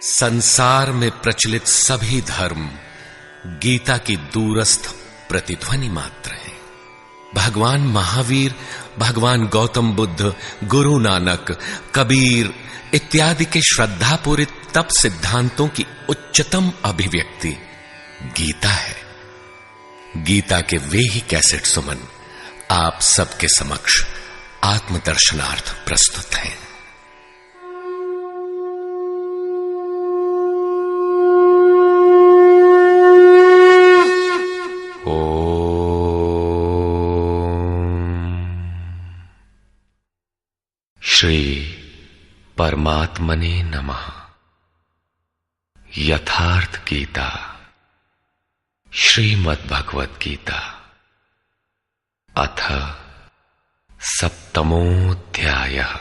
संसार में प्रचलित सभी धर्म गीता की दूरस्थ प्रतिध्वनि मात्र हैं। भगवान महावीर, भगवान गौतम बुद्ध, गुरु नानक, कबीर इत्यादि के श्रद्धापूरित तप सिद्धांतों की उच्चतम अभिव्यक्ति गीता है। गीता के वे ही कैसेट सुमन आप सबके समक्ष आत्मदर्शनार्थ प्रस्तुत हैं। श्री परमात्मने नमः। यथार्थ गीता, श्रीमद् भगवत गीता, अथ सप्तमोऽध्यायः।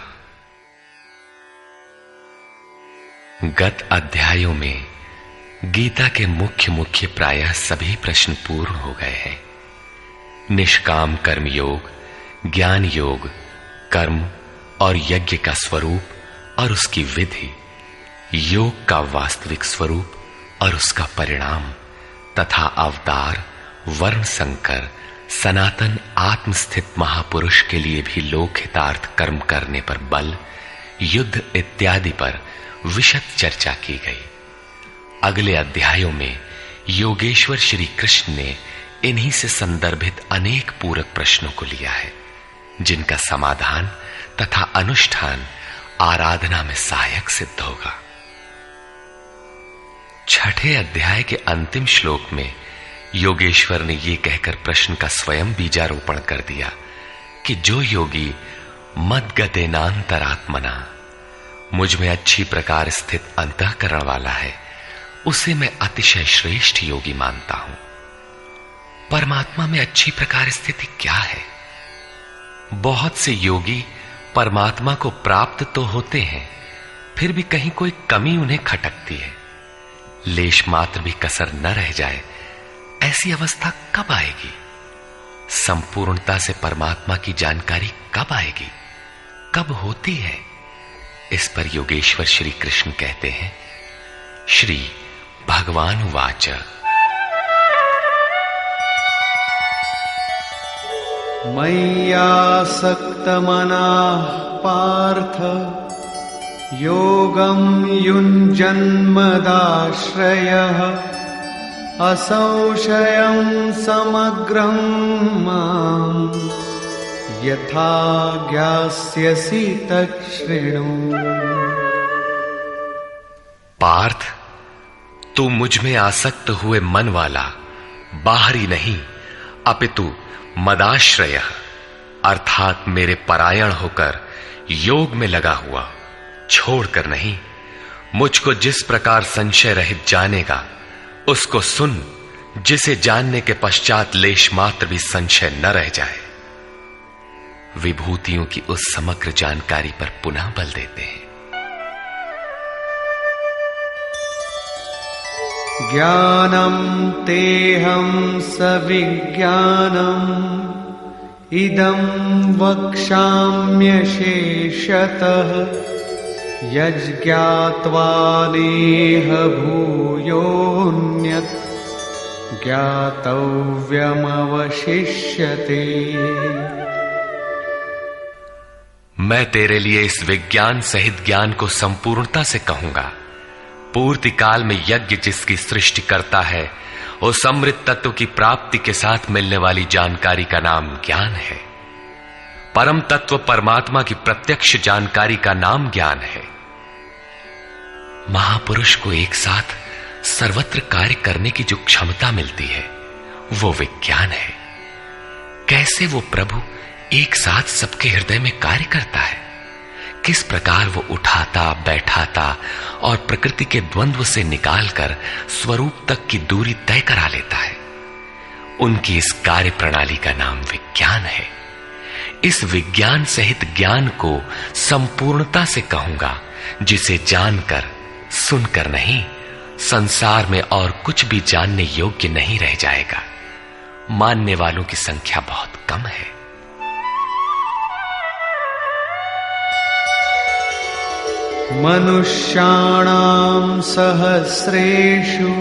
गत अध्यायों में गीता के मुख्य प्रायः सभी प्रश्न पूर्ण हो गए हैं। निष्काम कर्म योग, ज्ञान योग, कर्म और यज्ञ का स्वरूप और उसकी विधि, योग का वास्तविक स्वरूप और उसका परिणाम तथा अवतार, वर्ण संकर, सनातन आत्मस्थित महापुरुष के लिए भी लोकहितार्थ कर्म करने पर बल, युद्ध इत्यादि पर विशद चर्चा की गई। अगले अध्यायों में योगेश्वर श्री कृष्ण ने इन्हीं से संदर्भित अनेक पूरक प्रश्नों को लिया है, जिनका समाधान तथा अनुष्ठान आराधना में सहायक सिद्ध होगा। छठे अध्याय के अंतिम श्लोक में योगेश्वर ने यह कहकर प्रश्न का स्वयं बीजारोपण कर दिया कि जो योगी मद्गतेनांतरात्मना, मुझ में अच्छी प्रकार स्थित अंतःकरण वाला है, उसे मैं अतिशय श्रेष्ठ योगी मानता हूं। परमात्मा में अच्छी प्रकार स्थिति क्या है? बहुत से योगी परमात्मा को प्राप्त तो होते हैं, फिर भी कहीं कोई कमी उन्हें खटकती है। लेश मात्र भी कसर न रह जाए, ऐसी अवस्था कब आएगी? संपूर्णता से परमात्मा की जानकारी कब आएगी, कब होती है? इस पर योगेश्वर श्री कृष्ण कहते हैं, श्री भगवान उवाच मय्यासक्तमनाः पार्थ योगं युञ्जन्मदाश्रयः असंशयं समग्रं मां यथा ज्ञास्यसि तच्छृणु। पार्थ, तू मुझ में आसक्त हुए मन वाला, बाहरी नहीं अपितु मदाश्रय अर्थात मेरे परायण होकर योग में लगा हुआ, छोड़कर नहीं, मुझको जिस प्रकार संशय रहित जानेगा उसको सुन, जिसे जानने के पश्चात लेश मात्र भी संशय न रह जाए। विभूतियों की उस समग्र जानकारी पर पुनः बल देते हैं। ज्ञानम तेहं सविज्ञानम इदं वक्ष्याम्यशेषतः यज्ञात्वा नेह भूयोऽन्यत् ज्ञातव्यमवशिष्यते। मैं तेरे लिए इस विज्ञान सहित ज्ञान को संपूर्णता से कहूंगा। पूर्ति काल में यज्ञ जिसकी सृष्टि करता है, उस अमृत तत्व की प्राप्ति के साथ मिलने वाली जानकारी का नाम ज्ञान है। परम तत्व परमात्मा की प्रत्यक्ष जानकारी का नाम ज्ञान है। महापुरुष को एक साथ सर्वत्र कार्य करने की जो क्षमता मिलती है, वो विज्ञान है। कैसे वो प्रभु एक साथ सबके हृदय में कार्य करता है, किस प्रकार वो उठाता, बैठाता और प्रकृति के द्वंद्व से निकालकर स्वरूप तक की दूरी तय करा लेता है, उनकी इस कार्य प्रणाली का नाम विज्ञान है। इस विज्ञान सहित ज्ञान को संपूर्णता से कहूंगा, जिसे जानकर, सुनकर नहीं, संसार में और कुछ भी जानने योग्य नहीं रह जाएगा। मानने वालों की संख्या बहुत कम है। मनुष्याणां सहस्रेषु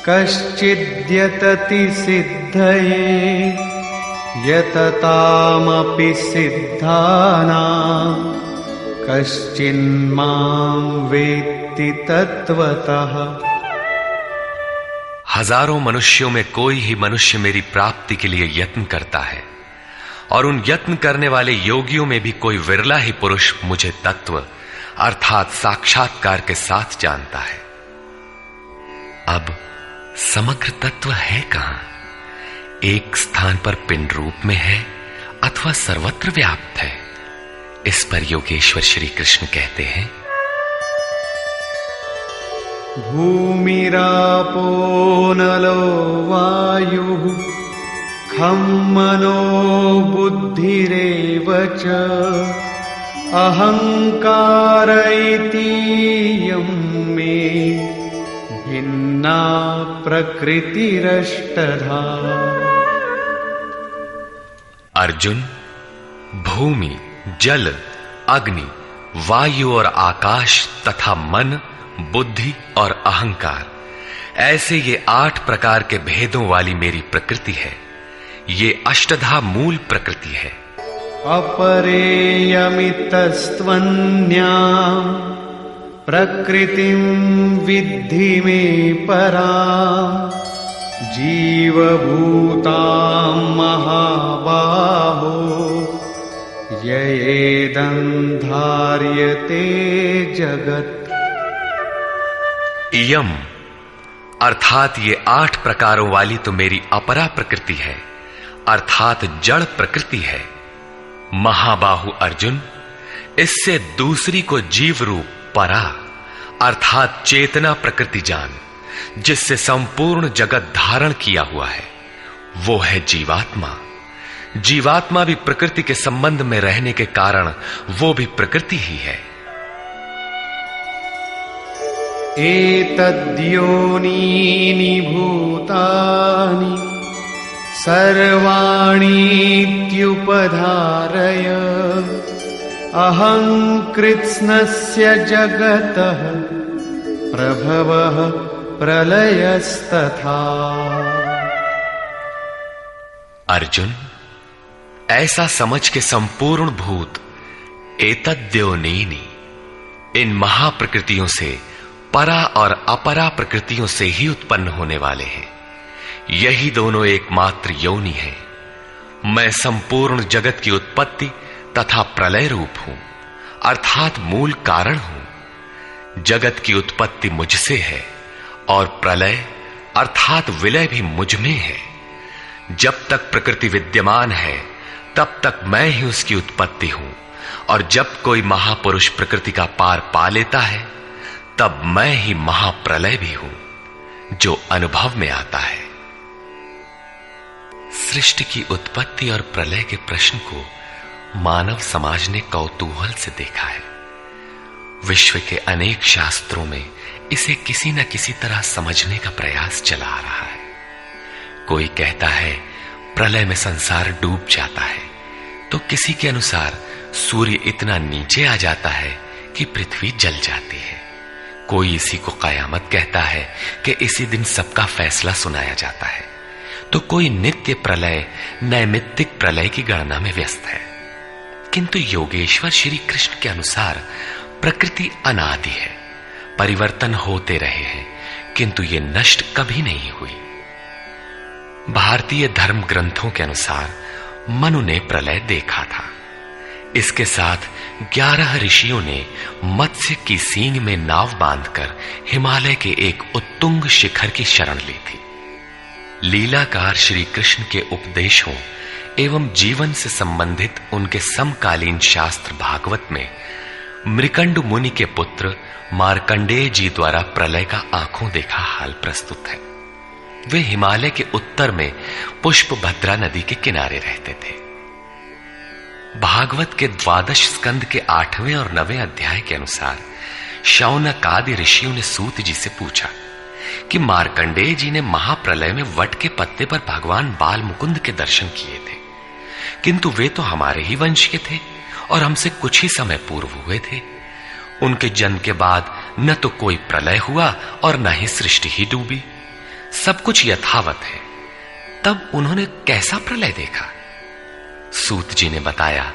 कश्चिद्यतति सिद्धये यततामपि सिद्धानां कश्चिन्मां वेत्ति तत्वतः। हजारों मनुष्यों में कोई ही मनुष्य मेरी प्राप्ति के लिए यत्न करता है, और उन यत्न करने वाले योगियों में भी कोई विरला ही पुरुष मुझे तत्व अर्थात साक्षात्कार के साथ जानता है। अब समग्र तत्व है कहां? एक स्थान पर पिंड रूप में है अथवा सर्वत्र व्याप्त है? इस पर योगेश्वर श्री कृष्ण कहते हैं, भूमिरापो नलो वायुः खं मनो बुद्धिरेव च अहंकार इतीयं मे भिन्ना प्रकृतिरष्टधा। अर्जुन, भूमि, जल, अग्नि, वायु और आकाश तथा मन, बुद्धि और अहंकार, ऐसे ये 8 प्रकार के भेदों वाली मेरी प्रकृति है। ये अष्टधा मूल प्रकृति है। अपरेयमितस्त्वन्यां प्रकृतिं विद्धि मे परां जीवभूतां महाबाहो ययेदं धार्यते जगत्। इयम अर्थात ये 8 प्रकारों वाली तो मेरी अपरा प्रकृति है, अर्थात जड़ प्रकृति है। महाबाहु अर्जुन, इससे दूसरी को जीव रूप परा अर्थात चेतना प्रकृति जान, जिससे संपूर्ण जगत धारण किया हुआ है, वो है जीवात्मा। जीवात्मा भी प्रकृति के संबंध में रहने के कारण वो भी प्रकृति ही है। एतद्योनीनि भूतानि सर्वाणीत्युपधारय अहं कृत्स्नस्य जगतः प्रभवः प्रलयस्तथा। अर्जुन, ऐसा समझ के संपूर्ण भूत एतद्योनीनि, इन महाप्रकृतियों से परा और अपरा प्रकृतियों से ही उत्पन्न होने वाले हैं। यही दोनों एकमात्र योनि है। मैं संपूर्ण जगत की उत्पत्ति तथा प्रलय रूप हूं, अर्थात मूल कारण हूं। जगत की उत्पत्ति मुझसे है और प्रलय अर्थात विलय भी मुझ में है। जब तक प्रकृति विद्यमान है तब तक मैं ही उसकी उत्पत्ति हूं, और जब कोई महापुरुष प्रकृति का पार पा लेता है तब मैं ही महाप्रलय भी हूं, जो अनुभव में आता है। सृष्टि की उत्पत्ति और प्रलय के प्रश्न को मानव समाज ने कौतूहल से देखा है। विश्व के अनेक शास्त्रों में इसे किसी न किसी तरह समझने का प्रयास चला आ रहा है। कोई कहता है प्रलय में संसार डूब जाता है, तो किसी के अनुसार सूर्य इतना नीचे आ जाता है कि पृथ्वी जल जाती है। कोई इसी को कयामत कहता है कि इसी दिन सबका फैसला सुनाया जाता है, तो कोई नित्य प्रलय नैमित्तिक प्रलय की गणना में व्यस्त है। किंतु योगेश्वर श्री कृष्ण के अनुसार प्रकृति अनादि है, परिवर्तन होते रहे हैं, किंतु ये नष्ट कभी नहीं हुई। भारतीय धर्म ग्रंथों के अनुसार मनु ने प्रलय देखा था। इसके साथ 11 ऋषियों ने मत्स्य की सींग में नाव बांधकर हिमालय के एक उत्तुंग शिखर की शरण ली थी। लीलाकार श्री कृष्ण के उपदेशों एवं जीवन से संबंधित उनके समकालीन शास्त्र भागवत में मृकंडु मुनि के पुत्र मार्कंडेय जी द्वारा प्रलय का आंखों देखा हाल प्रस्तुत है। वे हिमालय के उत्तर में पुष्पभद्रा नदी के किनारे रहते थे। भागवत के 12 स्कंद के 8वें और 9वें अध्याय के अनुसार शौनक आदि ऋषियों ने सूत जी से पूछा कि मार्कंडेय जी ने महाप्रलय में वट के पत्ते पर भगवान बाल मुकुंद के दर्शन किए थे, किंतु वे तो हमारे ही वंश के थे और हमसे कुछ ही समय पूर्व हुए थे। उनके जन्म के बाद न तो कोई प्रलय हुआ और न ही सृष्टि ही डूबी, सब कुछ यथावत है। तब उन्होंने कैसा प्रलय देखा? सूत जी ने बताया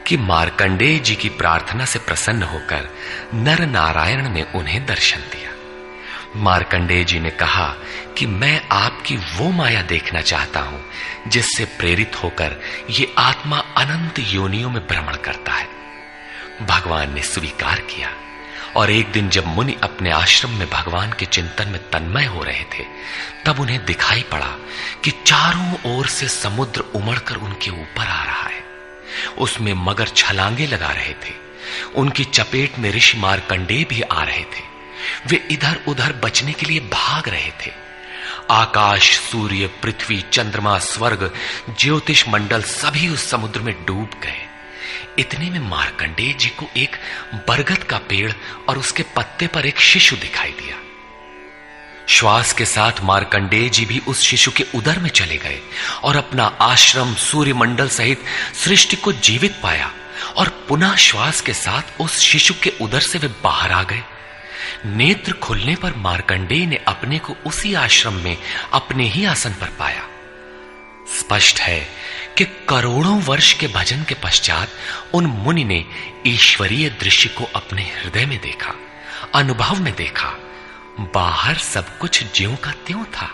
कि मार्कंडेय जी की प्रार्थना से प्रसन्न होकर नर नारायण ने उन्हें दर्शन दिया। मार्कंडेय जी ने कहा कि मैं आपकी वो माया देखना चाहता हूं जिससे प्रेरित होकर ये आत्मा अनंत योनियों में भ्रमण करता है। भगवान ने स्वीकार किया और एक दिन जब मुनि अपने आश्रम में भगवान के चिंतन में तन्मय हो रहे थे, तब उन्हें दिखाई पड़ा कि चारों ओर से समुद्र उमड़कर उनके ऊपर आ रहा है। उसमें मगर छलांगे लगा रहे थे। उनकी चपेट में ऋषि मार्कंडेय भी आ रहे थे। वे इधर उधर बचने के लिए भाग रहे थे। आकाश, सूर्य, पृथ्वी, चंद्रमा, स्वर्ग, ज्योतिष मंडल सभी उस समुद्र में डूब गए। इतने में मार्कंडेय जी को एक बरगद का पेड़ और उसके पत्ते पर एक शिशु दिखाई दिया। श्वास के साथ मार्कंडेय जी भी उस शिशु के उदर में चले गए और अपना आश्रम, सूर्य मंडल सहित सृष्टि को जीवित पाया और पुनः श्वास के साथ उस शिशु के उदर से वे बाहर आ गए। नेत्र खुलने पर मार्कंडेय ने अपने को उसी आश्रम में अपने ही आसन पर पाया। स्पष्ट है कि करोड़ों वर्ष के भजन के पश्चात उन मुनि ने ईश्वरीय दृश्य को अपने हृदय में देखा, अनुभव में देखा। बाहर सब कुछ ज्यों का त्यों था।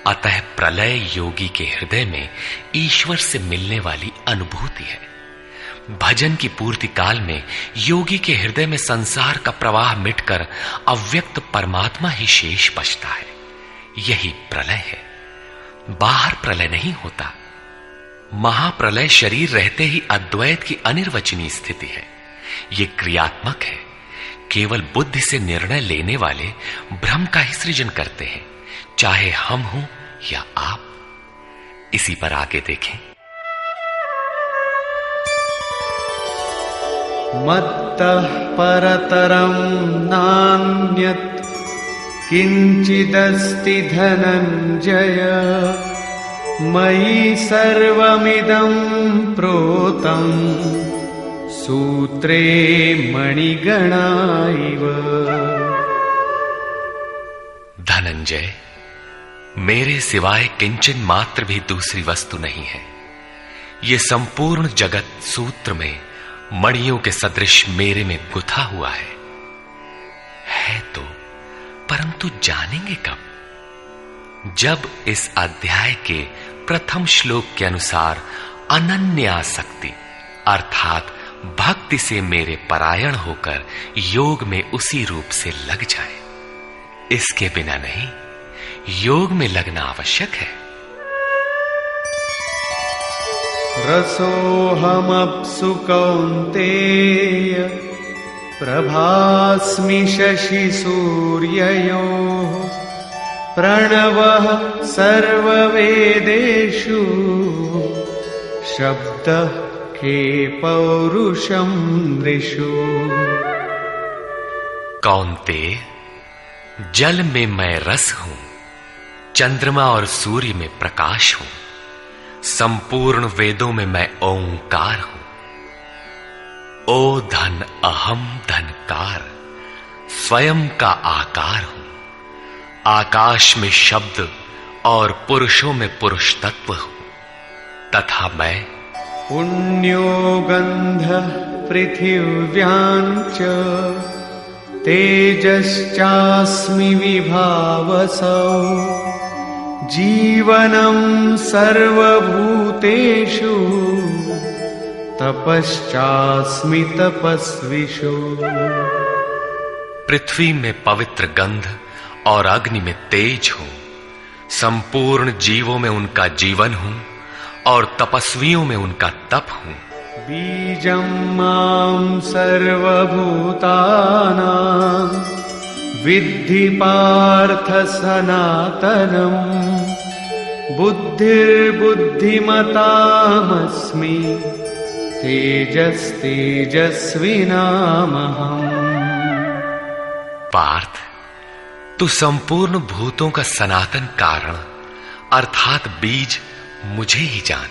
अतः प्रलय योगी के हृदय में ईश्वर से मिलने वाली अनुभूति है। भजन की पूर्ति काल में योगी के हृदय में संसार का प्रवाह मिटकर अव्यक्त परमात्मा ही शेष बचता है। यही प्रलय है। बाहर प्रलय नहीं होता। महाप्रलय शरीर रहते ही अद्वैत की अनिर्वचनीय स्थिति है। यह क्रियात्मक है। केवल बुद्धि से निर्णय लेने वाले भ्रम का ही सृजन करते हैं, चाहे हम हों या आप। इसी पर आगे देखें। मत्तः परतरं नान्यत् किंचिदस्ति धनंजय मयि सर्वमिदं प्रोतं सूत्रे मणिगणा इव। धनंजय, मेरे सिवाय किंचन मात्र भी दूसरी वस्तु नहीं है। ये संपूर्ण जगत सूत्र में मणियों के सदृश मेरे में गुथा हुआ है तो, परंतु जानेंगे कब? जब इस अध्याय के प्रथम श्लोक के अनुसार अनन्य आसक्ति अर्थात भक्ति से मेरे परायण होकर योग में उसी रूप से लग जाए। इसके बिना नहीं, योग में लगना आवश्यक है। रसोऽहमप्सु कौन्तेय प्रभास्मि शशि सूर्ययोः प्रणवः सर्ववेदेषु शब्दः के पौरुषं नृषु। कौन्तेय, जल में मैं रस हूं, चंद्रमा और सूर्य में प्रकाश हूं, संपूर्ण वेदों में मैं ओंकार हूं। ओ धन अहम धनकार, स्वयं का आकार हूं। आकाश में शब्द और पुरुषों में पुरुष तत्व हूं, तथा मैं पुण्यो गंधः पृथिव्यां च तेजश्चास्मि विभावसौ जीवनं सर्वभूतेषु तपश्चास्मि तपस्विषु। पृथ्वी में पवित्र गंध और अग्नि में तेज हूं, संपूर्ण जीवों में उनका जीवन हूं और तपस्वियों में उनका तप हूं। बीजं मां सर्वभूतानां विद्धि पार्थ सनातनम् बुद्धिर्बुद्धिमतामस्मि तेजस्तेजस्विनामहम्। पार्थ, तू संपूर्ण भूतों का सनातन कारण अर्थात बीज मुझे ही जान।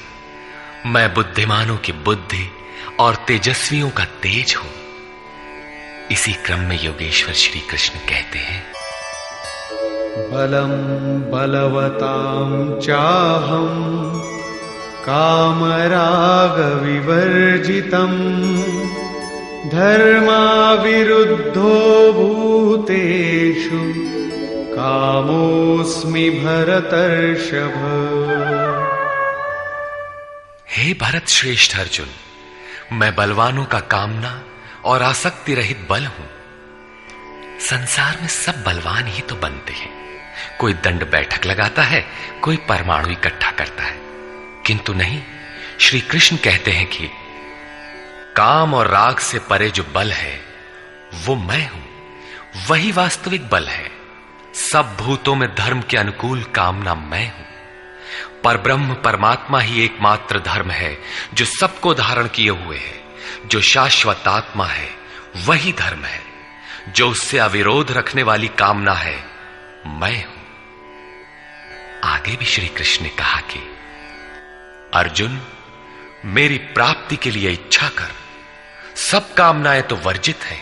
मैं बुद्धिमानों की बुद्धि और तेजस्वियों का तेज हूं। इसी क्रम में योगेश्वर श्री कृष्ण कहते हैं, बलम बलवतां चाहं कामराग विवर्जितं धर्माविरुद्धो भूतेषु कामोऽस्मि भरतर्षभ। हे भरत श्रेष्ठ अर्जुन, मैं बलवानों का कामना और आसक्ति रहित बल हूं। संसार में सब बलवान ही तो बनते हैं। कोई दंड बैठक लगाता है, कोई परमाणु इकट्ठा करता है, किंतु नहीं, श्री कृष्ण कहते हैं कि काम और राग से परे जो बल है वो मैं हूं, वही वास्तविक बल है। सब भूतों में धर्म के अनुकूल कामना मैं हूं। परब्रह्म परमात्मा ही एकमात्र धर्म है जो सबको धारण किए हुए है। जो शाश्वत आत्मा है वही धर्म है। जो उससे अविरोध रखने वाली कामना है मैं हूं। आगे भी श्री कृष्ण ने कहा कि अर्जुन, मेरी प्राप्ति के लिए इच्छा कर। सब कामनाएं तो वर्जित है,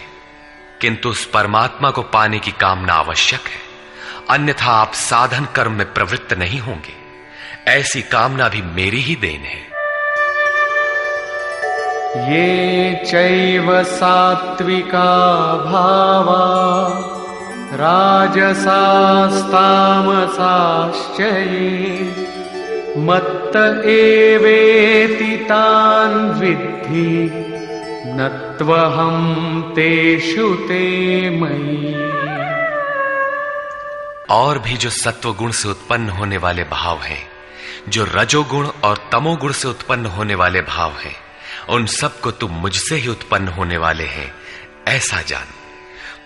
किंतु उस परमात्मा को पाने की कामना आवश्यक है, अन्यथा आप साधन कर्म में प्रवृत्त नहीं होंगे। ऐसी कामना भी मेरी ही देन है। ये चैव सात्विका भावा राजसास्तामसाश्च ये मत्त एवेति तान् विद्धि नत्वहं तेषु ते मयि। और भी जो सत्वगुण से उत्पन्न होने वाले भाव हैं, जो रजोगुण और तमोगुण से उत्पन्न होने वाले भाव हैं, उन सबको तुम मुझसे ही उत्पन्न होने वाले हैं ऐसा जान।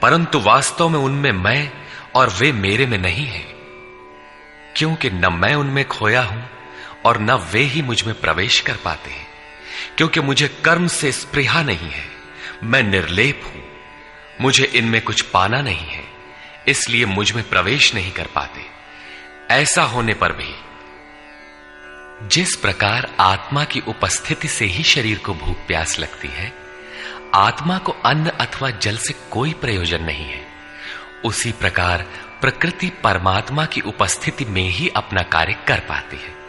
परंतु वास्तव में उनमें मैं और वे मेरे में नहीं है, क्योंकि न मैं उनमें खोया हूं और न वे ही मुझ में प्रवेश कर पाते हैं। क्योंकि मुझे कर्म से स्पृहा नहीं है, मैं निर्लेप हूं, मुझे इनमें कुछ पाना नहीं है, इसलिए मुझ में प्रवेश नहीं कर पाते। ऐसा होने पर भी जिस प्रकार आत्मा की उपस्थिति से ही शरीर को भूख प्यास लगती है, आत्मा को अन्न अथवा जल से कोई प्रयोजन नहीं है, उसी प्रकार प्रकृति परमात्मा की उपस्थिति में ही अपना कार्य कर पाती है।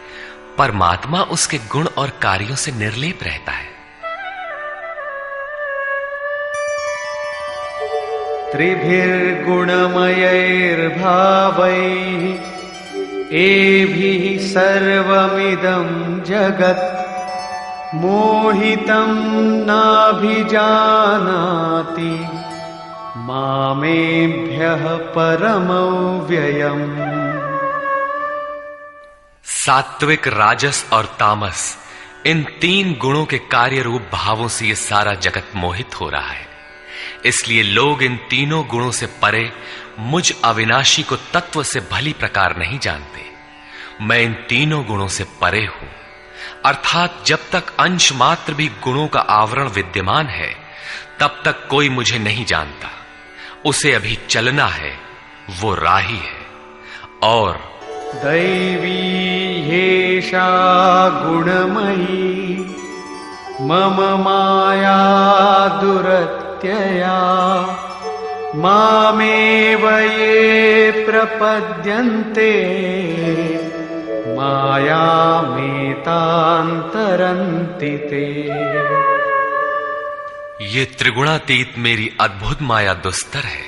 परमात्मा उसके गुण और कार्यों से निर्लेप रहता है। त्रिभिर्गुणमयैर्भावैः एभिः सर्वमिदं जगत् मोहितं नाभिजानाति मामेभ्यः परमव्ययम्। सात्विक, राजस और तामस, इन तीन गुणों के कार्य रूप भावों से यह सारा जगत मोहित हो रहा है। इसलिए लोग इन तीनों गुणों से परे मुझ अविनाशी को तत्व से भली प्रकार नहीं जानते। मैं इन तीनों गुणों से परे हूं, अर्थात जब तक अंश मात्र भी गुणों का आवरण विद्यमान है तब तक कोई मुझे नहीं जानता। उसे अभी चलना है, वो राही है। और दैवी ह्येषा गुणमयी मम माया दुरत्यया मामेव ये प्रपद्यन्ते मायामेतान्तरन्ति ते। ये त्रिगुणातीत मेरी अद्भुत माया दुस्तर है,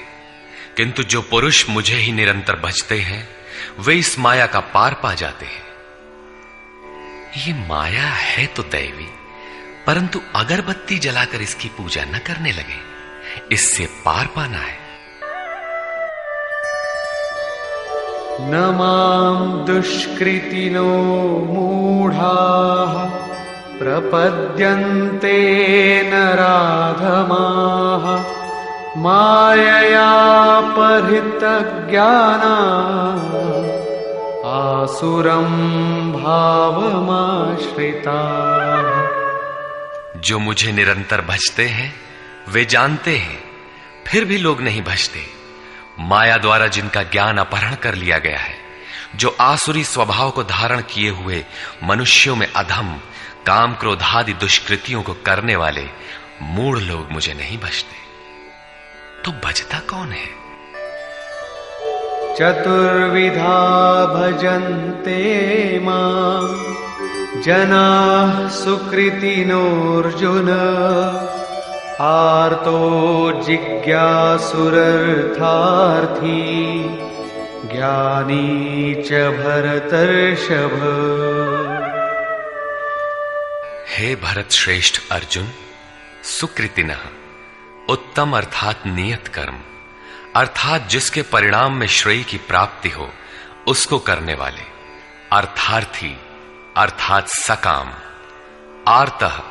किंतु जो पुरुष मुझे ही निरंतर भजते हैं वे इस माया का पार पा जाते हैं। ये माया है तो दैवी, परंतु अगरबत्ती जलाकर इसकी पूजा न करने लगे, इससे पार पाना है। न मां दुष्कृतिनो मूढ़ाः प्रपद्यन्ते नराधमाः मायया परितज्ञानाः आसुरं भावमाश्रिताः। जो मुझे निरंतर भजते हैं वे जानते हैं, फिर भी लोग नहीं भजते। माया द्वारा जिनका ज्ञान अपहरण कर लिया गया है, जो आसुरी स्वभाव को धारण किए हुए मनुष्यों में अधम काम क्रोधादि दुष्कृतियों को करने वाले मूढ़ लोग मुझे नहीं भजते। तो भजता कौन है? चतुर्विधा भजन्ते मां जनाः सुकृतिनोऽर्जुन आर्तो जिज्ञासुरर्थार्थी ज्ञानी च भरतर्षभ। हे भरत श्रेष्ठ अर्जुन, सुकृतिनः उत्तम अर्थात नियत कर्म, अर्थात जिसके परिणाम में श्रेय की प्राप्ति हो उसको करने वाले, अर्थार्थी अर्थात सकाम, आर्तः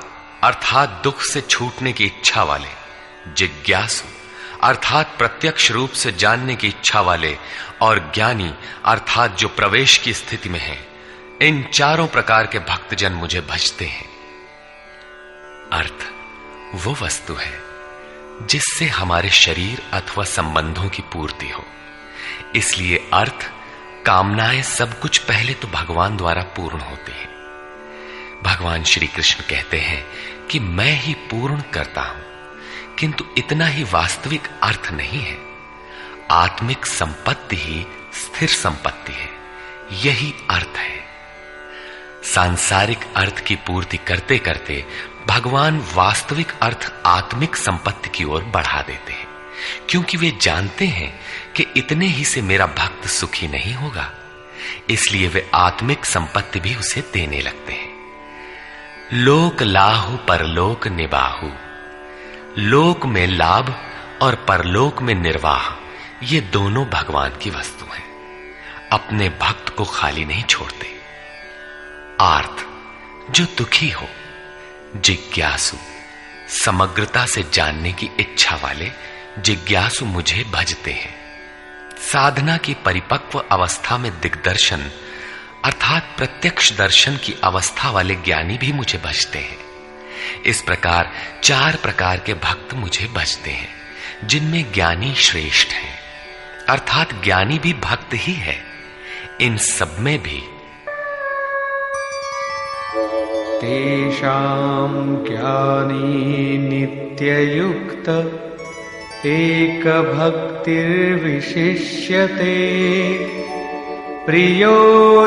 अर्थात दुख से छूटने की इच्छा वाले, जिज्ञासु अर्थात प्रत्यक्ष रूप से जानने की इच्छा वाले, और ज्ञानी अर्थात जो प्रवेश की स्थिति में है। इन चारों प्रकार के भक्तजन मुझे भजते हैं। अर्थ वो वस्तु है जिससे हमारे शरीर अथवा संबंधों की पूर्ति हो। इसलिए अर्थ, कामनाएं सब कुछ पहले तो भगवान द्वारा पूर्ण होती है। भगवान श्री कृष्ण कहते हैं कि मैं ही पूर्ण करता हूं, किंतु इतना ही वास्तविक अर्थ नहीं है। आत्मिक संपत्ति ही स्थिर संपत्ति है, यही अर्थ है। सांसारिक अर्थ की पूर्ति करते करते भगवान वास्तविक अर्थ आत्मिक संपत्ति की ओर बढ़ा देते हैं, क्योंकि वे जानते हैं कि इतने ही से मेरा भक्त सुखी नहीं होगा। इसलिए वे आत्मिक संपत्ति भी उसे देने लगते हैं। लोक लाहु परलोक निबाहु, लोक में लाभ और परलोक में निर्वाह, ये दोनों भगवान की वस्तु हैं। अपने भक्त को खाली नहीं छोड़ते। आर्त, जो दुखी हो, जिज्ञासु, समग्रता से जानने की इच्छा वाले जिज्ञासु मुझे भजते हैं। साधना की परिपक्व अवस्था में दिग्दर्शन अर्थात प्रत्यक्ष दर्शन की अवस्था वाले ज्ञानी भी मुझे भजते हैं। इस प्रकार 4 प्रकार के भक्त मुझे भजते हैं, जिनमें ज्ञानी श्रेष्ठ है, अर्थात ज्ञानी भी भक्त ही है। इन सब में भी तेषां ज्ञानी नित्ययुक्त एक भक्तिर्विशिष्यते प्रियो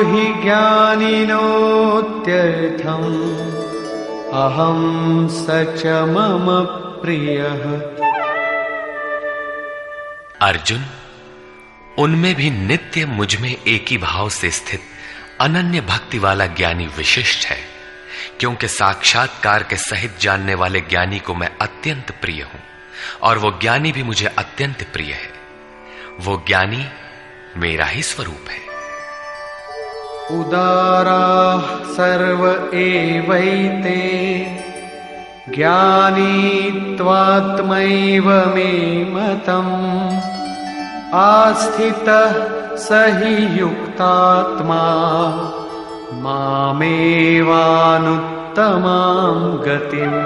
हि ज्ञानिनोत्यर्थम् अहं स च मम प्रियः। अर्जुन, उनमें भी नित्य मुझमें एक ही भाव से स्थित अनन्य भक्ति वाला ज्ञानी विशिष्ट है, क्योंकि साक्षात्कार के सहित जानने वाले ज्ञानी को मैं अत्यंत प्रिय हूं, और वो ज्ञानी भी मुझे अत्यंत प्रिय है। वो ज्ञानी मेरा ही स्वरूप है। उदाराः सर्व एवैते ज्ञानी त्वात्मैव मे मतम् आस्थितः स हि युक्तात्मा मामेवानुत्तमां गतिम्।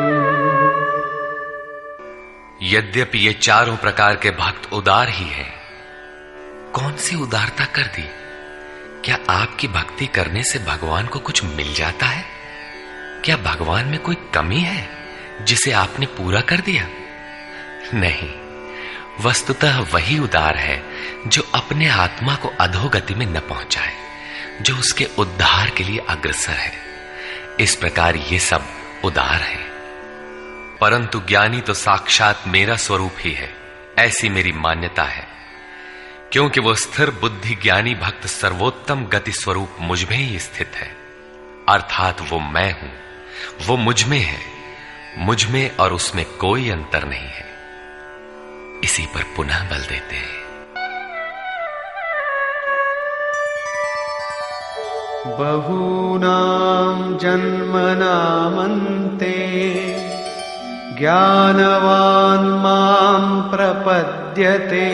यद्यपि ये चारों प्रकार के भक्त उदार ही हैं, कौन सी उदारता कर दी? क्या आपकी भक्ति करने से भगवान को कुछ मिल जाता है? क्या भगवान में कोई कमी है जिसे आपने पूरा कर दिया? नहीं, वस्तुतः वही उदार है जो अपने आत्मा को अधोगति में न पहुंचाए, जो उसके उद्धार के लिए अग्रसर है। इस प्रकार ये सब उदार है। परंतु ज्ञानी तो साक्षात मेरा स्वरूप ही है, ऐसी मेरी मान्यता है, क्योंकि वो स्थिर बुद्धि ज्ञानी भक्त सर्वोत्तम गति स्वरूप मुझ में ही स्थित है। अर्थात वो मैं हूं, वो मुझ में है, मुझ में और उसमें कोई अंतर नहीं है। इसी पर पुनः बल देते हैं। बहूनां जन्मनामन्ते ज्ञानवान् मां प्रपद्यते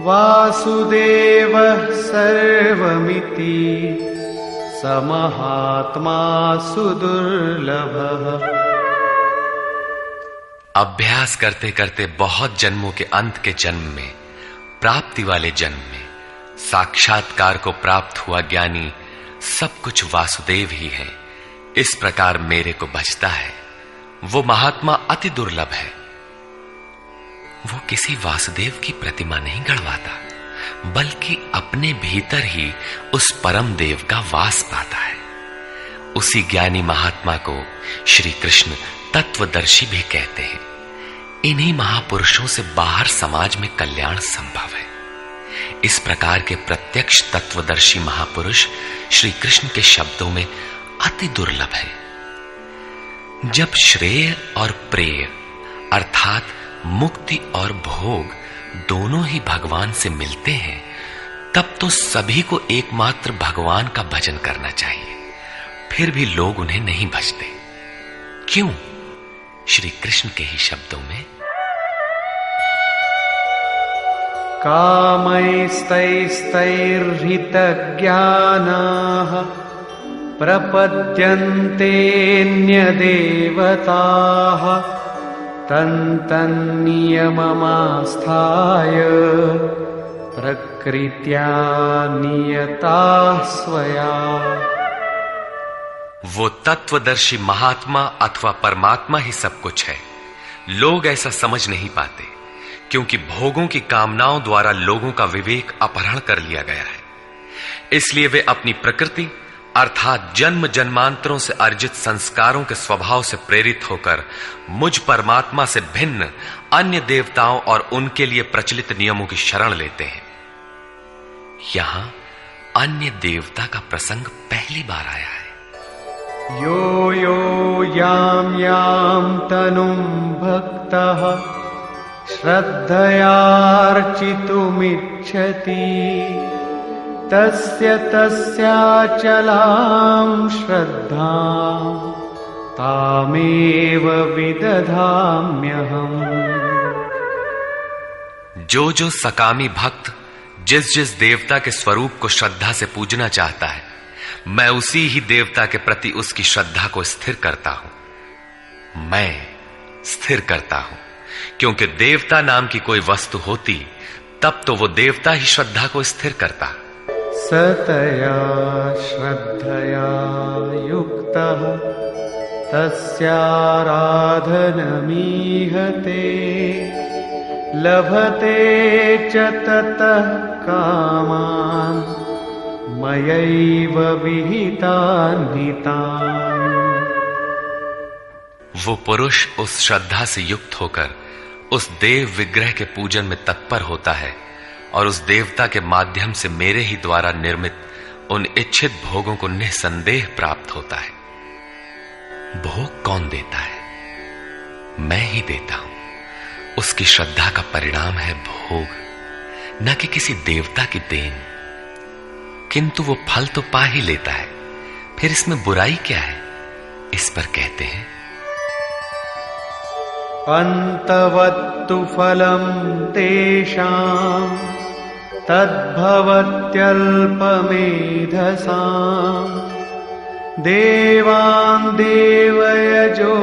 वासुदेवः सर्वमिति स महात्मा सुदुर्लभः। अभ्यास करते करते बहुत जन्मों के अंत के जन्म में, प्राप्ति वाले जन्म में साक्षात्कार को प्राप्त हुआ ज्ञानी सब कुछ वासुदेव ही है। इस प्रकार मेरे को भजता है, वो महात्मा अति दुर्लभ है। वो किसी वासुदेव की प्रतिमा नहीं गढ़वाता, बल्कि अपने भीतर ही उस परम देव का वास पाता है। उसी ज्ञानी महात्मा को श्री कृष्ण तत्वदर्शी भी कहते हैं। इन्हीं महापुरुषों से बाहर समाज में कल्याण संभव है। इस प्रकार के प्रत्यक्ष तत्वदर्शी महापुरुष श्री कृष्ण के शब्दों में अति दुर्लभ है। जब श्रेय और प्रेय अर्थात मुक्ति और भोग दोनों ही भगवान से मिलते हैं, तब तो सभी को एकमात्र भगवान का भजन करना चाहिए। फिर भी लोग उन्हें नहीं भजते। क्यों? श्री कृष्ण के ही शब्दों में, कामैस्तैस्तैर्हितज्ञानाः प्रपद्यन्तेऽन्यदेवताः तन्तन्नियममास्थाय प्रकृत्या नियताः स्वया। वो तत्वदर्शी महात्मा अथवा परमात्मा ही सब कुछ है। लोग ऐसा समझ नहीं पाते, क्योंकि भोगों की कामनाओं द्वारा लोगों का विवेक अपहरण कर लिया गया है। इसलिए वे अपनी प्रकृति अर्थात जन्म जन्मांतरों से अर्जित संस्कारों के स्वभाव से प्रेरित होकर मुझ परमात्मा से भिन्न अन्य देवताओं और उनके लिए प्रचलित नियमों की शरण लेते हैं। यहां अन्य देवता का प्रसंग पहली बार आया है। यो यो याम याम तनुम भक्तः श्रद्धयार्चितुमिच्छति तस्य तस्याचलां श्रद्धां तामेव विदधाम्यहम्। जो सकामी भक्त जिस देवता के स्वरूप को श्रद्धा से पूजना चाहता है, मैं उसी ही देवता के प्रति उसकी श्रद्धा को स्थिर करता हूं। मैं स्थिर करता हूं, क्योंकि देवता नाम की कोई वस्तु होती तब तो वो देवता ही श्रद्धा को स्थिर करता। सतया श्रद्धया युक्तः तस्याराधनमीहते लभते च ततः कामान् मयैव विहितान् हितान्। वो पुरुष उस श्रद्धा से युक्त होकर उस देव विग्रह के पूजन में तत्पर होता है और उस देवता के माध्यम से मेरे ही द्वारा निर्मित उन इच्छित भोगों को निसंदेह प्राप्त होता है। भोग कौन देता है? मैं ही देता हूं। उसकी श्रद्धा का परिणाम है भोग, न कि किसी देवता की देन। किंतु वो फल तो पा ही लेता है, फिर इसमें बुराई क्या है? इस पर कहते हैं, अन्तवत्तु फलं तेषां तद्भवत्यल्पमेधसां देवान् देवयजो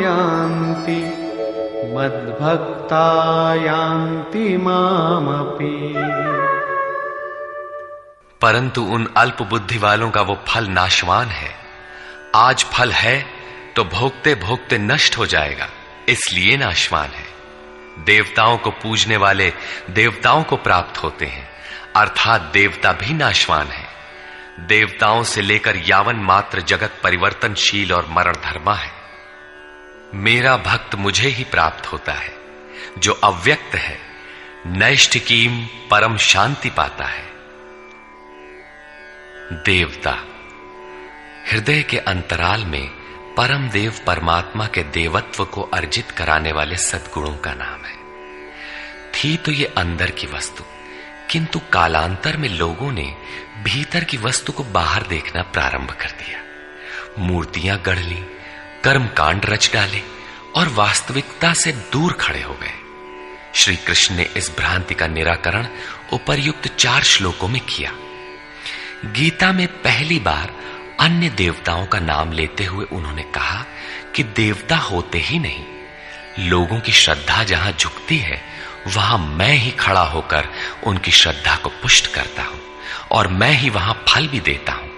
यान्ति मद्भक्ता यान्ति मामपि। परंतु उन अल्प बुद्धि वालों का वो फल नाशवान है। आज फल है तो भोगते भोगते नष्ट हो जाएगा, इसलिए नाशवान है। देवताओं को पूजने वाले देवताओं को प्राप्त होते हैं, अर्थात देवता भी नाशवान है। देवताओं से लेकर यावन मात्र जगत परिवर्तनशील और मरण धर्मा है। मेरा भक्त मुझे ही प्राप्त होता है, जो अव्यक्त है, नैष्ठिकीम परम शांति पाता है। देवता हृदय के अंतराल में परम देव परमात्मा के देवत्व को अर्जित कराने वाले सद्गुणों का नाम है। थी तो ये अंदर की वस्तु, किंतु कालांतर में लोगों ने भीतर की वस्तु को बाहर देखना प्रारंभ कर दिया। मूर्तियां गढ़ ली, कर्मकांड रच डाले और वास्तविकता से दूर खड़े हो गए। श्री कृष्ण ने इस भ्रांति का निराकरण उपर्युक्त 4 श्लोकों में किया। गीता में पहली बार अन्य देवताओं का नाम लेते हुए उन्होंने कहा कि देवता होते ही नहीं, लोगों की श्रद्धा जहां झुकती है वहां मैं ही खड़ा होकर उनकी श्रद्धा को पुष्ट करता हूं और मैं ही वहां फल भी देता हूं।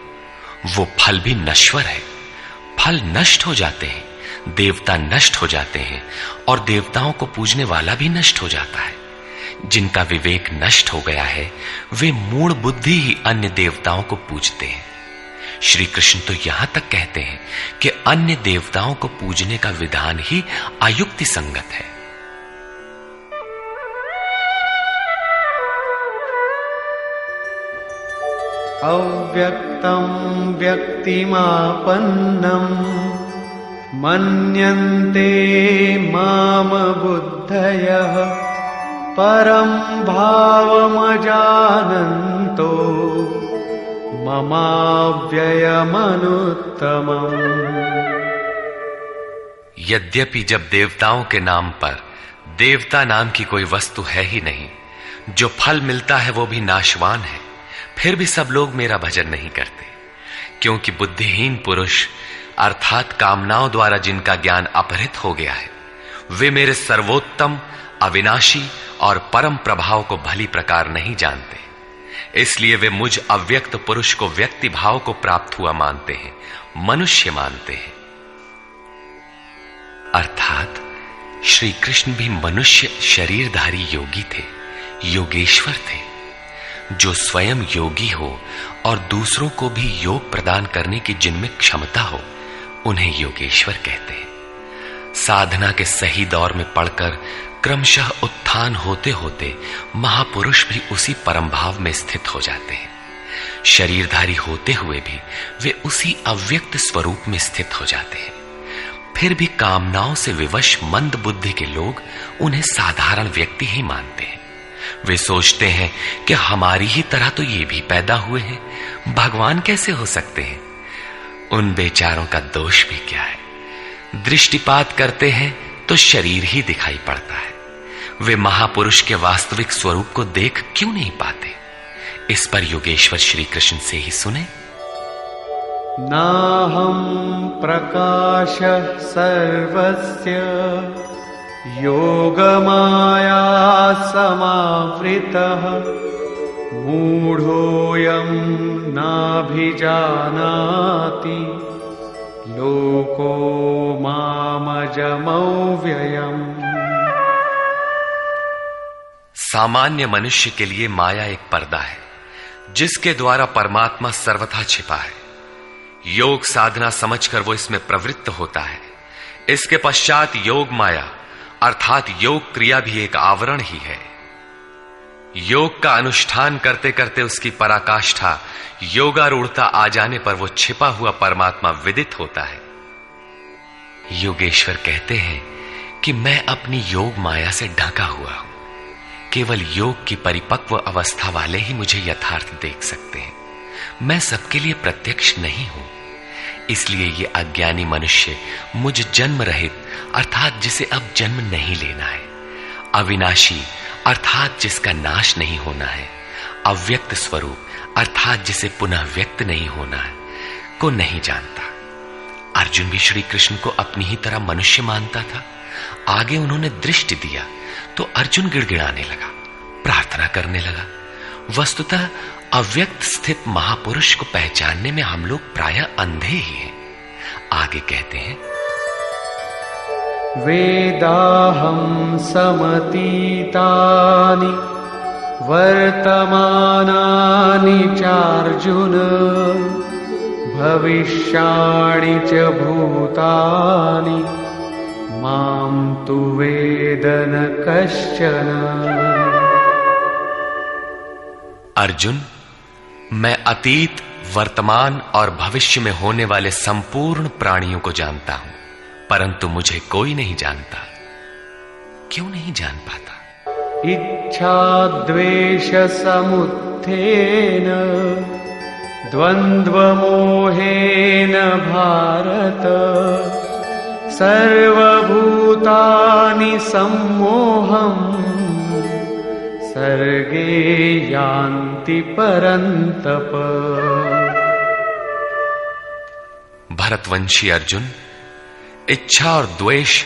वो फल भी नश्वर है। फल नष्ट हो जाते हैं, देवता नष्ट हो जाते हैं और देवताओं को पूजने वाला भी नष्ट हो जाता है। जिनका विवेक नष्ट हो गया है वे मूढ़ बुद्धि ही अन्य देवताओं को पूजते हैं। श्री कृष्ण तो यहां तक कहते हैं कि अन्य देवताओं को पूजने का विधान ही अयुक्ति संगत है। अव्यक्तं व्यक्तिमापन्नं मन्यन्ते माम बुद्धयः परं भावमजानन्तो ममाव्ययमनुत्तमम्। यद्यपि जब देवताओं के नाम पर देवता नाम की कोई वस्तु है ही नहीं, जो फल मिलता है वो भी नाशवान है, फिर भी सब लोग मेरा भजन नहीं करते, क्योंकि बुद्धिहीन पुरुष अर्थात कामनाओं द्वारा जिनका ज्ञान अपहृत हो गया है वे मेरे सर्वोत्तम, अविनाशी और परम प्रभाव को भली प्रकार नहीं जानते। इसलिए वे मुझ अव्यक्त पुरुष को व्यक्ति भाव को प्राप्त हुआ मानते हैं, मनुष्य मानते हैं। अर्थात श्री कृष्ण भी मनुष्य शरीरधारी योगी थे, योगेश्वर थे। जो स्वयं योगी हो और दूसरों को भी योग प्रदान करने की जिनमें क्षमता हो उन्हें योगेश्वर कहते हैं। साधना के सही दौर में पड़कर क्रमशः उत्थान होते होते महापुरुष भी उसी परम भाव में स्थित हो जाते हैं। शरीरधारी होते हुए भी वे उसी अव्यक्त स्वरूप में स्थित हो जाते हैं। फिर भी कामनाओं से विवश मंद बुद्धि के लोग उन्हें साधारण व्यक्ति ही मानते हैं। वे सोचते हैं कि हमारी ही तरह तो ये भी पैदा हुए हैं, भगवान कैसे हो सकते हैं। उन बेचारों का दोष भी क्या है, दृष्टिपात करते हैं तो शरीर ही दिखाई पड़ता है। वे महापुरुष के वास्तविक स्वरूप को देख क्यों नहीं पाते। इस पर योगेश्वर श्री कृष्ण से ही सुने। नाहं प्रकाश सर्वस्य योगमाया समावृतः मूढ़ोऽयं नाभिजानाति लोको मामजमव्ययम्। सामान्य मनुष्य के लिए माया एक पर्दा है जिसके द्वारा परमात्मा सर्वथा छिपा है। योग साधना समझकर वो इसमें प्रवृत्त होता है। इसके पश्चात योग माया अर्थात योग क्रिया भी एक आवरण ही है। योग का अनुष्ठान करते करते उसकी पराकाष्ठा योगारूढ़ता आ जाने पर वो छिपा हुआ परमात्मा विदित होता है। योगेश्वर कहते हैं कि मैं अपनी योग माया से ढका हुआ हूं। केवल योग की परिपक्व अवस्था वाले ही मुझे यथार्थ देख सकते हैं। मैं सबके लिए प्रत्यक्ष नहीं हूं। इसलिए ये अज्ञानी मनुष्य मुझ जन्म रहित अर्थात जिसे अब जन्म नहीं लेना है, अविनाशी अर्थात जिसका नाश नहीं होना है, अव्यक्त स्वरूप अर्थात जिसे पुनः व्यक्त नहीं होना है, को नहीं जानता। अर्जुन भी श्री कृष्ण को अपनी ही तरह मनुष्य मानता था। आगे उन्होंने दृष्टि दिया तो अर्जुन गिड़गिड़ाने लगा, प्रार्थना करने लगा। वस्तुतः अव्यक्त स्थित महापुरुष को पहचानने में हम लोग प्रायः अंधे ही हैं। आगे कहते हैं, वेदाहं समतीतानि वर्तमानानि चार्जुन भविष्याणि च भूतानि मां तु वेद न कश्चन। अर्जुन, मैं अतीत, वर्तमान और भविष्य में होने वाले संपूर्ण प्राणियों को जानता हूं, परंतु मुझे कोई नहीं जानता। क्यों नहीं जान पाता? इच्छा द्वेष समुत्थेन द्वंद्व मोहेन भारत सर्वभूतानि सम्मोहम् सर्गे यान्ति परन्तप। भरतवंशी अर्जुन, इच्छा और द्वेष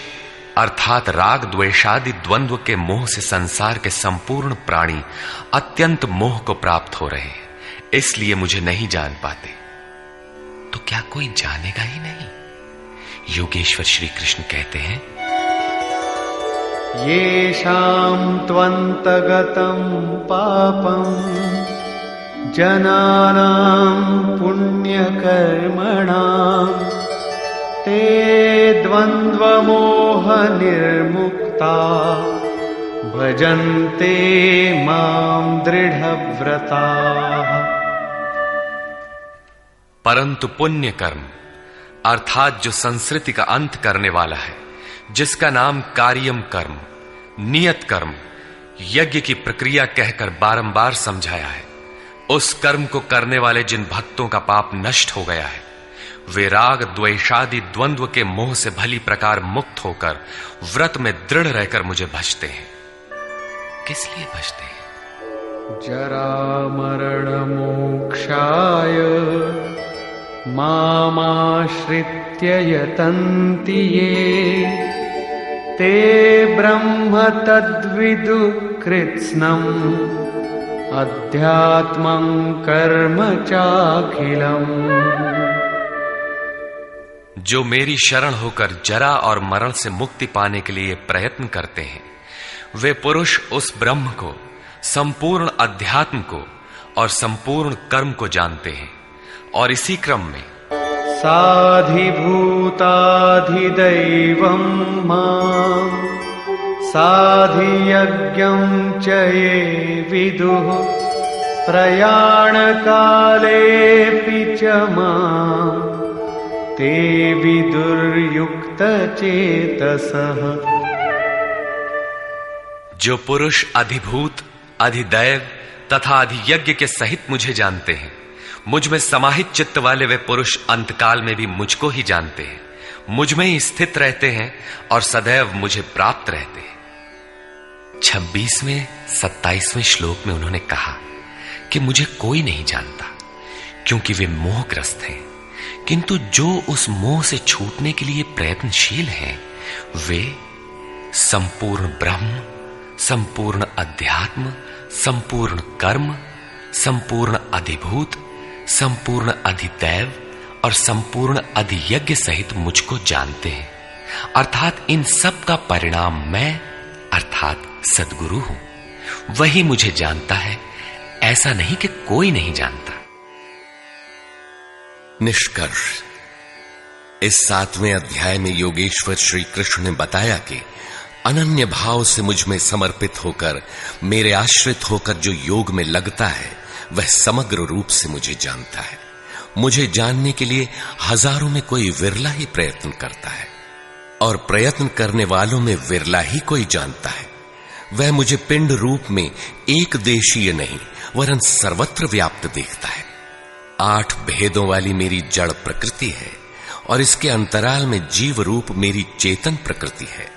अर्थात राग द्वेषादि द्वंद्व के मोह से संसार के संपूर्ण प्राणी अत्यंत मोह को प्राप्त हो रहे हैं, इसलिए मुझे नहीं जान पाते। तो क्या कोई जानेगा ही नहीं? योगेश्वर श्री कृष्ण कहते हैं, येषां त्वन्तगतं पापं जनानां पुण्यकर्मणां ते द्वन्द्वमोह निर्मुक्ता भजन्ते मां दृढ़व्रताः। परंतु पुण्य कर्म अर्थात जो संस्कृति का अंत करने वाला है, जिसका नाम कार्यम कर्म, नियत कर्म, यज्ञ की प्रक्रिया कहकर बारंबार समझाया है, उस कर्म को करने वाले जिन भक्तों का पाप नष्ट हो गया है, वे राग द्वेषादि द्वंद्व के मोह से भली प्रकार मुक्त होकर व्रत में दृढ़ रहकर मुझे भजते हैं। किस लिए भजते हैं? जरा मरण मोक्षाय मामाश्रित्य यतन्ति ये ते ब्रह्म तद्विदु कृत्स्नम् अध्यात्मं कर्म चाखिलम्। जो मेरी शरण होकर जरा और मरण से मुक्ति पाने के लिए प्रयत्न करते हैं, वे पुरुष उस ब्रह्म को, संपूर्ण अध्यात्म को और संपूर्ण कर्म को जानते हैं। और इसी क्रम में साधिभूताधिदैवं मां साधियज्ञं च ये विदुः प्रयाणकालेऽपि च मां ते विदुर्युक्तचेतसः। जो पुरुष अधिभूत, अधिदैव तथा अधियज्ञ के सहित मुझे जानते हैं, मुझ में समाहित चित्त वाले वे पुरुष अंतकाल में भी मुझको ही जानते हैं, मुझ में ही स्थित रहते हैं और सदैव मुझे प्राप्त रहते हैं। 26वें 27वें श्लोक में उन्होंने कहा कि मुझे कोई नहीं जानता, क्योंकि वे मोहग्रस्त हैं, किंतु जो उस मोह से छूटने के लिए प्रयत्नशील हैं, वे संपूर्ण ब्रह्म, संपूर्ण अध्यात्म, संपूर्ण कर्म, संपूर्ण अधिभूत, संपूर्ण अधिदैव और संपूर्ण अधियज्ञ सहित मुझको जानते हैं। अर्थात इन सब का परिणाम मैं अर्थात सद्गुरु हूं, वही मुझे जानता है, ऐसा नहीं कि कोई नहीं जानता। निष्कर्ष, इस 7वें अध्याय में योगेश्वर श्री कृष्ण ने बताया कि अनन्य भाव से मुझ में समर्पित होकर, मेरे आश्रित होकर जो योग में लगता है, वह समग्र रूप से मुझे जानता है। मुझे जानने के लिए हजारों में कोई विरला ही प्रयत्न करता है, और प्रयत्न करने वालों में विरला ही कोई जानता है। वह मुझे पिंड रूप में एक देशीय नहीं वरन सर्वत्र व्याप्त देखता है। 8 भेदों वाली मेरी जड़ प्रकृति है और इसके अंतराल में जीव रूप मेरी चेतन प्रकृति है।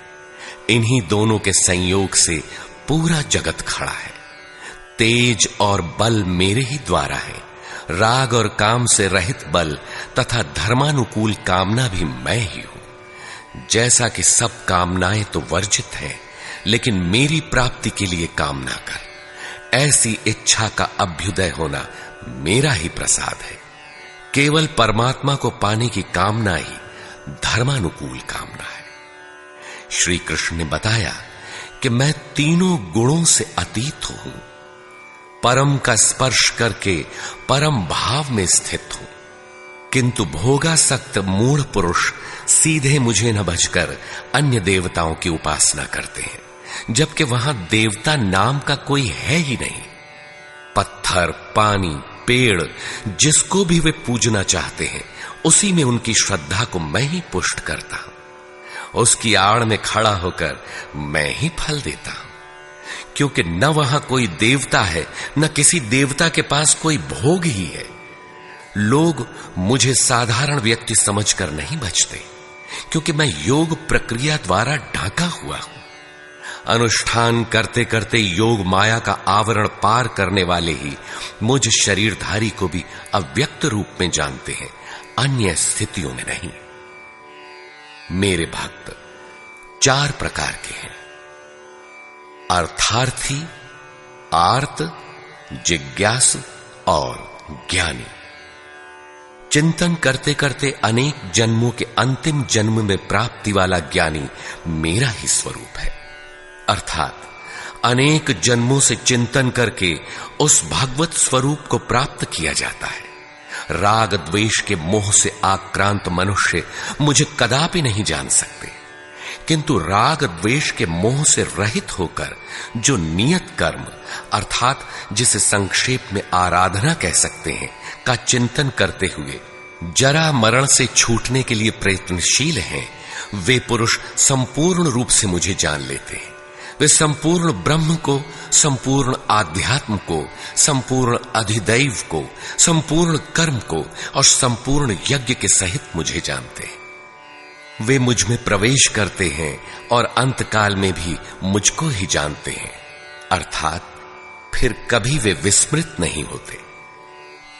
इन्हीं दोनों के संयोग से पूरा जगत खड़ा है। तेज और बल मेरे ही द्वारा है। राग और काम से रहित बल तथा धर्मानुकूल कामना भी मैं ही हूं। जैसा कि सब कामनाएं तो वर्जित हैं, लेकिन मेरी प्राप्ति के लिए कामना कर, ऐसी इच्छा का अभ्युदय होना मेरा ही प्रसाद है। केवल परमात्मा को पाने की कामना ही धर्मानुकूल कामना है। श्री कृष्ण ने बताया कि मैं तीनों गुणों से अतीत हूं, परम का स्पर्श करके परम भाव में स्थित हूं, किंतु भोगासक्त मूढ़ पुरुष सीधे मुझे न भजकर अन्य देवताओं की उपासना करते हैं, जबकि वहां देवता नाम का कोई है ही नहीं। पत्थर, पानी, पेड़, जिसको भी वे पूजना चाहते हैं, उसी में उनकी श्रद्धा को मैं ही पुष्ट करता हूं। उसकी आड़ में खड़ा होकर मैं ही फल देता हूं, क्योंकि न वहां कोई देवता है, न किसी देवता के पास कोई भोग ही है। लोग मुझे साधारण व्यक्ति समझकर नहीं बचते, क्योंकि मैं योग प्रक्रिया द्वारा ढांका हुआ हूं। अनुष्ठान करते करते योग माया का आवरण पार करने वाले ही मुझ शरीरधारी को भी अव्यक्त रूप में जानते हैं, अन्य स्थितियों में नहीं। मेरे भक्त 4 प्रकार के हैं: अर्थार्थी, आर्त, जिज्ञासु और ज्ञानी। चिंतन करते करते अनेक जन्मों के अंतिम जन्म में प्राप्ति वाला ज्ञानी मेरा ही स्वरूप है। अर्थात अनेक जन्मों से चिंतन करके उस भगवत स्वरूप को प्राप्त किया जाता है। राग द्वेष के मोह से आक्रांत मनुष्य मुझे कदापि नहीं जान सकते, किंतु राग द्वेष के मोह से रहित होकर जो नियत कर्म अर्थात जिसे संक्षेप में आराधना कह सकते हैं का चिंतन करते हुए जरा मरण से छूटने के लिए प्रयत्नशील हैं, वे पुरुष संपूर्ण रूप से मुझे जान लेते हैं। वे संपूर्ण ब्रह्म को, संपूर्ण आध्यात्म को, संपूर्ण अधिदैव को, संपूर्ण कर्म को और संपूर्ण यज्ञ के सहित मुझे जानते हैं। वे मुझ में प्रवेश करते हैं और अंतकाल में भी मुझको ही जानते हैं, अर्थात फिर कभी वे विस्मृत नहीं होते।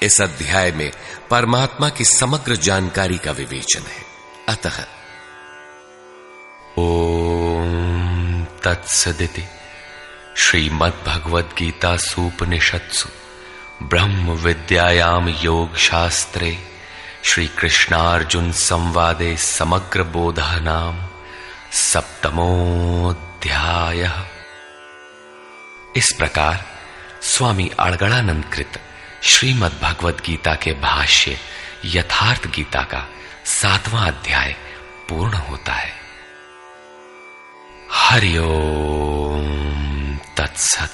इस अध्याय में परमात्मा की समग्र जानकारी का विवेचन है। अतः ओम तत्सदिति श्रीमद्भगवद गीता सूपनिषत्सु ब्रह्म विद्यायाम योग शास्त्रे श्री कृष्णार्जुन संवादे समग्र बोधः नाम सप्तमोऽध्यायः। इस प्रकार स्वामी अड़गड़ानंद कृत श्रीमद् भगवद गीता के भाष्य यथार्थ गीता का 7वां अध्याय पूर्ण होता है। हरि ओम तत्सत।